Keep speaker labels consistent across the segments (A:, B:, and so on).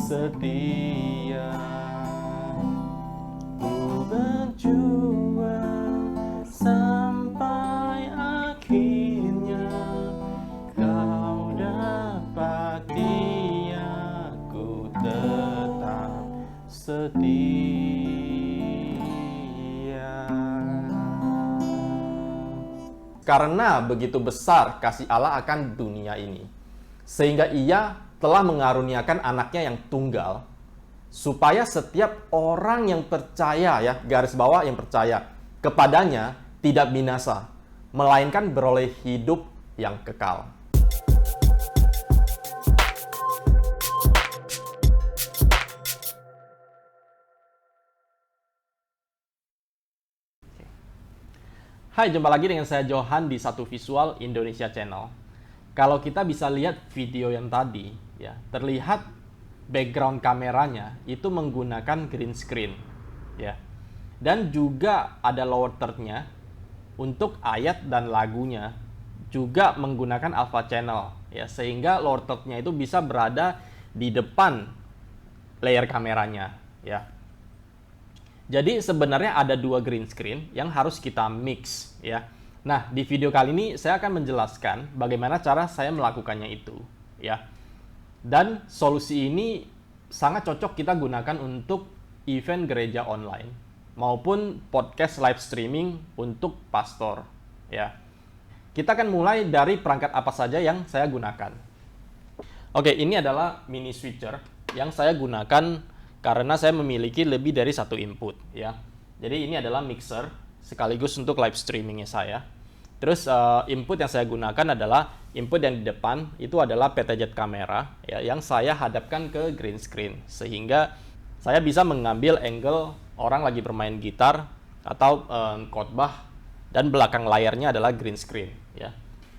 A: setia. Ku berjuang sampai akhirnya kau dapati aku tetap setia. Karena begitu besar kasih Allah akan dunia ini, sehingga Ia telah mengaruniakan anaknya yang tunggal, supaya setiap orang yang percaya, ya, garis bawah yang percaya, kepadanya tidak binasa, melainkan beroleh hidup yang kekal. Hai, jumpa lagi dengan saya Johan di Satu Visual Indonesia Channel. Kalau kita bisa lihat video yang tadi, ya, terlihat background kameranya itu menggunakan green screen, ya. Dan juga ada lower third-nya untuk ayat dan lagunya juga menggunakan alpha channel, ya, sehingga lower third-nya itu bisa berada di depan layar kameranya, ya. Jadi sebenarnya ada dua green screen yang harus kita mix, ya. Nah, di video kali ini saya akan menjelaskan bagaimana cara saya melakukannya itu, ya. Dan solusi ini sangat cocok kita gunakan untuk event gereja online maupun podcast live streaming untuk pastor, ya. Kita akan mulai dari perangkat apa saja yang saya gunakan. Oke, ini adalah mini switcher yang saya gunakan karena saya memiliki lebih dari satu input, ya. Jadi ini adalah mixer sekaligus untuk live streamingnya saya. Terus input yang saya gunakan adalah input yang di depan itu adalah PTZ kamera, ya, yang saya hadapkan ke green screen sehingga saya bisa mengambil angle orang lagi bermain gitar atau khotbah dan belakang layarnya adalah green screen, ya.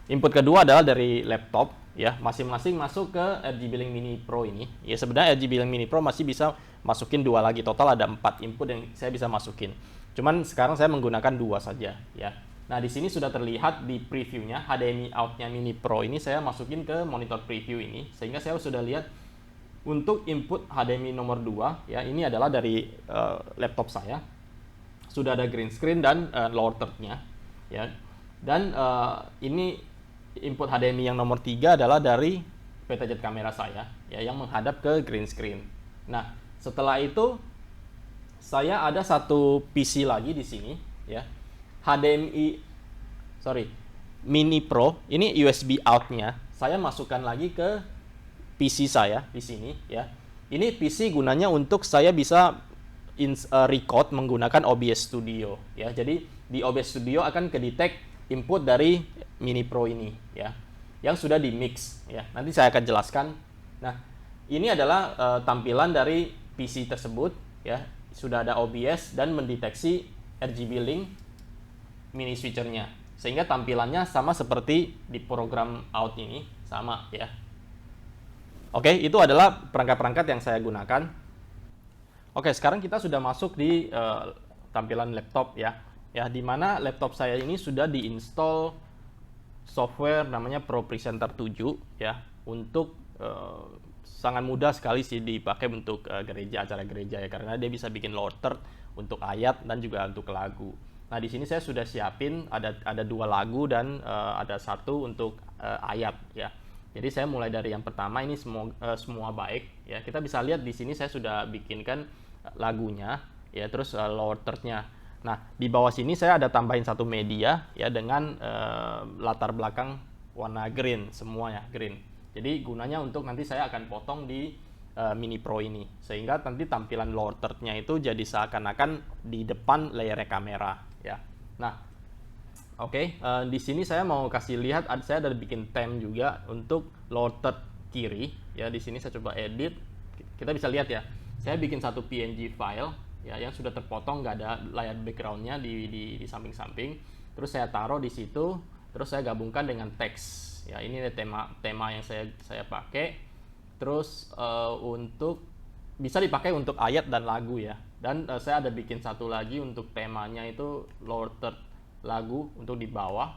A: Input kedua adalah dari laptop, ya, masing-masing masuk ke RGB Link Mini Pro ini. Ya, sebenarnya RGB Link Mini Pro masih bisa masukin dua lagi, total ada 4 input yang saya bisa masukin. Cuman sekarang saya menggunakan dua saja, ya. Nah, di sini sudah terlihat di previewnya HDMI out-nya Mini Pro ini saya masukin ke monitor preview ini, sehingga saya sudah lihat untuk input HDMI nomor 2, ya, ini adalah dari laptop saya. Sudah ada green screen dan lower third-nya, ya. Dan ini input HDMI yang nomor 3 adalah dari PTZ kamera saya, ya, yang menghadap ke green screen. Nah, setelah itu saya ada satu PC lagi di sini, ya. Mini Pro, ini USB out-nya. Saya masukkan lagi ke PC saya di sini, ya. Ini PC gunanya untuk saya bisa record menggunakan OBS Studio, ya. Jadi di OBS Studio akan kedetek input dari Mini Pro ini, ya, yang sudah di mix, ya. Nanti saya akan jelaskan. Nah, ini adalah tampilan dari PC tersebut, ya. Sudah ada OBS dan mendeteksi RGB Link mini switchernya, sehingga tampilannya sama seperti di program out ini, sama, ya. Oke, itu adalah perangkat-perangkat yang saya gunakan. Oke, sekarang kita sudah masuk di tampilan laptop, ya. Ya, di mana laptop saya ini sudah diinstal software namanya Pro Presenter 7, ya, untuk sangat mudah sekali sih dipakai untuk gereja, acara gereja, ya, karena dia bisa bikin lower third untuk ayat dan juga untuk lagu. Nah, di sini saya sudah siapin ada dua lagu dan ada satu untuk ayat, ya. Jadi saya mulai dari yang pertama ini semua baik, ya. Kita bisa lihat di sini saya sudah bikinkan lagunya, ya, terus lower third-nya. Nah, di bawah sini saya ada tambahin satu media, ya, dengan latar belakang warna green, semuanya green. Jadi gunanya untuk nanti saya akan potong di Mini Pro ini, sehingga nanti tampilan lower third-nya itu jadi seakan-akan di depan layar kamera, ya. Nah, oke, di sini saya mau kasih lihat, saya ada bikin theme juga untuk lower third kiri, ya. Di sini saya coba edit, kita bisa lihat, ya. Saya bikin satu PNG file, ya, yang sudah terpotong, nggak ada layar background-nya di samping-samping. Terus saya taruh di situ, terus saya gabungkan dengan teks. Ya, ini tema yang saya pakai. Terus untuk bisa dipakai untuk ayat dan lagu, ya. Dan saya ada bikin satu lagi untuk temanya itu lower third lagu untuk di bawah.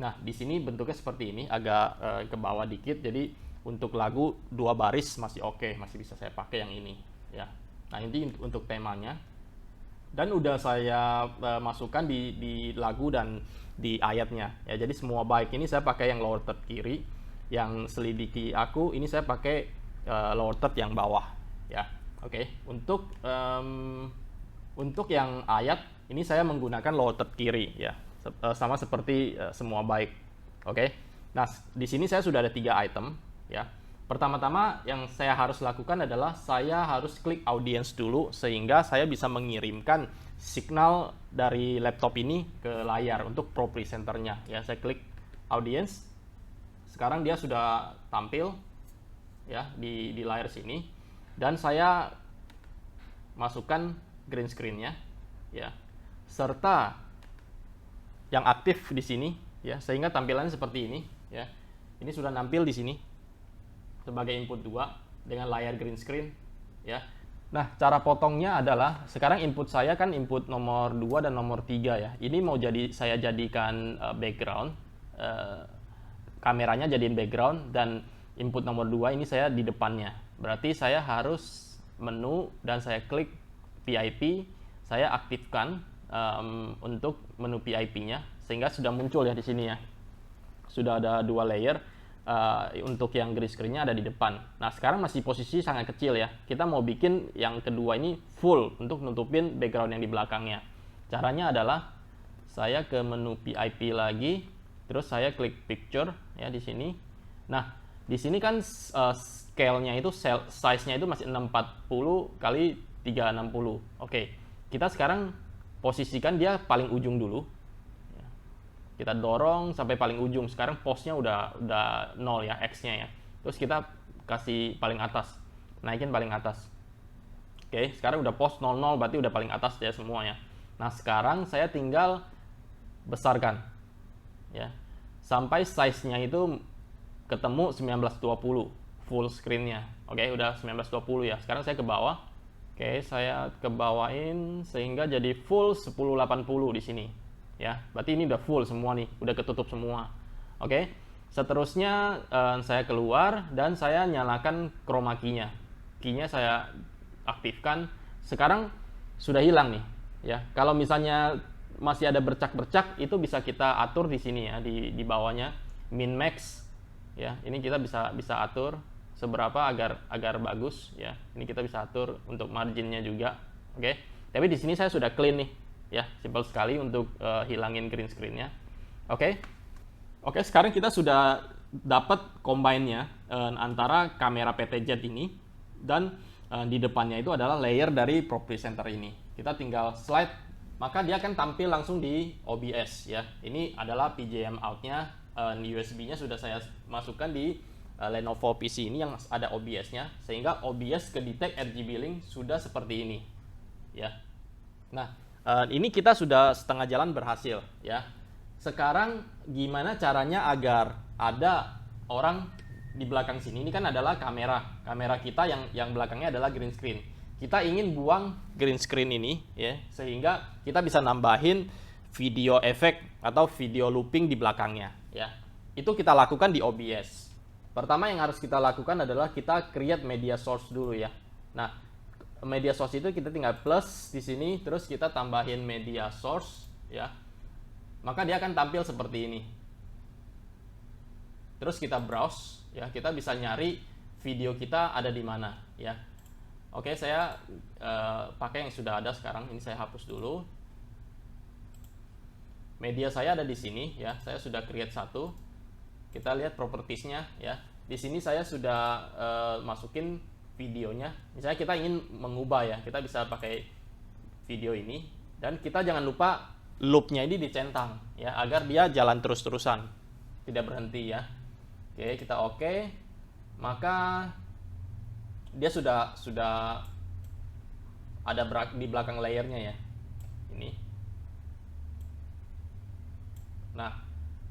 A: Nah, di sini bentuknya seperti ini, agak ke bawah dikit. Jadi Untuk lagu 2 baris masih oke, masih bisa saya pakai yang ini ya. Nah, ini untuk temanya. Dan udah saya masukkan di lagu dan di ayatnya ya. Jadi semua baik ini saya pakai yang lower third kiri, yang selidiki aku ini saya pakai lower third yang bawah ya. Oke. Untuk yang ayat ini saya menggunakan lower third kiri ya. Sama seperti semua baik. Oke. Nah, di sini saya sudah ada 3 item ya. Pertama-tama yang saya harus lakukan adalah saya harus klik audience dulu sehingga saya bisa mengirimkan signal dari laptop ini ke layar untuk Pro Presenternya ya. Saya klik audience. Sekarang dia sudah tampil ya di layar sini dan saya masukkan green screen-nya ya. Serta yang aktif di sini ya, sehingga tampilannya seperti ini ya. Ini sudah nampil di sini sebagai input 2 dengan layar green screen ya. Nah, cara potongnya adalah sekarang input saya kan input nomor 2 dan nomor 3 ya. Ini mau saya jadikan background, kameranya jadiin background, dan input nomor 2 ini saya di depannya. Berarti saya harus menu dan saya klik PIP, saya aktifkan untuk menu PIP-nya sehingga sudah muncul ya di sini ya. Sudah ada 2 layer. Untuk yang green screen-nya ada di depan. Nah, sekarang masih posisi sangat kecil ya. Kita mau bikin yang kedua ini full untuk nutupin background yang di belakangnya. Caranya adalah saya ke menu PIP lagi, terus saya klik picture ya di sini. Nah, di sini kan scale-nya itu size-nya itu masih 640 kali 360. Oke. Kita sekarang posisikan dia paling ujung dulu. Kita dorong sampai paling ujung. Sekarang pos-nya udah 0 ya, X-nya ya. Terus kita kasih paling atas. Naikin paling atas. Oke, sekarang udah pos 00 berarti udah paling atas ya semuanya. Nah, sekarang saya tinggal besarkan ya. Sampai size-nya itu ketemu 1920 full screen-nya. Oke, udah 1920 ya. Sekarang saya ke bawah. Oke, saya ke bawain sehingga jadi full 1080 di sini. Ya, berarti ini udah full semua nih, udah ketutup semua. Oke. Seterusnya saya keluar dan saya nyalakan chroma key-nya. Key-nya saya aktifkan. Sekarang sudah hilang nih, ya. Kalau misalnya masih ada bercak-bercak itu bisa kita atur di sini ya, di bawahnya min max. Ya, ini kita bisa atur seberapa agar bagus ya. Ini kita bisa atur untuk marginnya juga. Oke. Tapi di sini saya sudah clean nih. Ya, simpel sekali untuk hilangin green screen-nya. Oke, sekarang kita sudah dapat combine-nya antara kamera PTZ ini dan di depannya itu adalah layer dari Pro Presenter ini. Kita tinggal slide, maka dia akan tampil langsung di OBS ya. Ini adalah PJM out-nya, USB-nya sudah saya masukkan di Lenovo PC ini yang ada OBS-nya, sehingga OBS ke-detect RGB link sudah seperti ini ya. Nah, ini kita sudah setengah jalan berhasil ya. Sekarang gimana caranya agar ada orang di belakang sini? Ini kan adalah kamera kita yang belakangnya adalah green screen. Kita ingin buang green screen ini ya, sehingga kita bisa nambahin video efek atau video looping di belakangnya ya. Itu kita lakukan di OBS. Pertama yang harus kita lakukan adalah kita create media source dulu ya. Nah, media source itu kita tinggal plus di sini, terus kita tambahin media source ya. Maka dia akan tampil seperti ini. Terus kita browse ya, kita bisa nyari video kita ada di mana ya. Oke, saya pakai yang sudah ada sekarang. Ini saya hapus dulu. Media saya ada di sini ya. Saya sudah create satu. Kita lihat propertiesnya ya. Di sini saya sudah masukin videonya. Misalnya kita ingin mengubah ya, kita bisa pakai video ini dan kita jangan lupa loopnya ini dicentang ya, agar dia jalan terus-terusan, tidak berhenti ya. Oke, kita oke. Maka dia sudah ada di belakang layernya ya. Ini. Nah,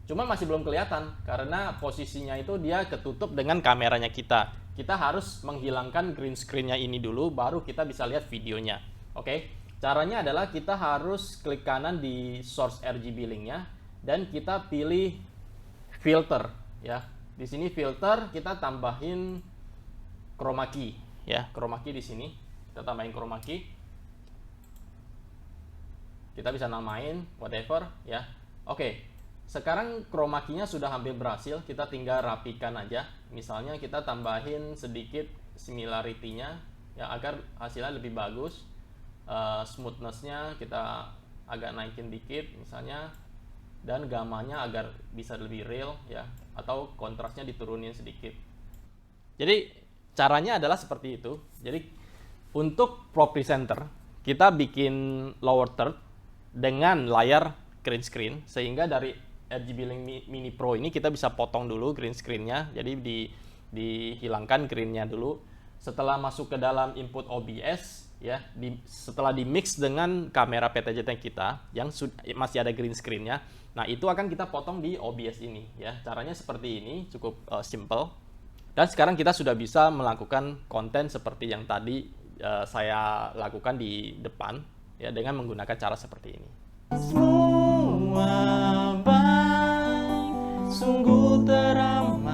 A: cuma masih belum kelihatan karena posisinya itu dia ketutup dengan kameranya kita. Kita harus menghilangkan green screen-nya ini dulu, baru kita bisa lihat videonya. Oke, caranya adalah kita harus klik kanan di source RGB link-nya dan kita pilih filter ya. Di sini filter kita tambahin chroma key ya, chroma key di sini. Kita tambahin chroma key. Kita bisa namain whatever ya. Oke. Sekarang chroma key-nya sudah hampir berhasil, kita tinggal rapikan aja. Misalnya kita tambahin sedikit similarity-nya ya agar hasilnya lebih bagus. Smoothness-nya kita agak naikin dikit misalnya, dan gamanya agar bisa lebih real ya, atau kontrasnya diturunin sedikit. Jadi caranya adalah seperti itu. Jadi untuk Pro Presenter kita bikin lower third dengan layar green screen, sehingga dari RGB Link Mini Pro ini kita bisa potong dulu green screen-nya. Jadi dihilangkan green-nya dulu. Setelah masuk ke dalam input OBS ya, setelah di mix dengan kamera PTZ kita yang masih ada green screen-nya, nah itu akan kita potong di OBS ini ya. Caranya seperti ini, cukup simple. Dan sekarang kita sudah bisa melakukan konten seperti yang tadi saya lakukan di depan ya, dengan menggunakan cara seperti ini. Semua baik, sungguh teramat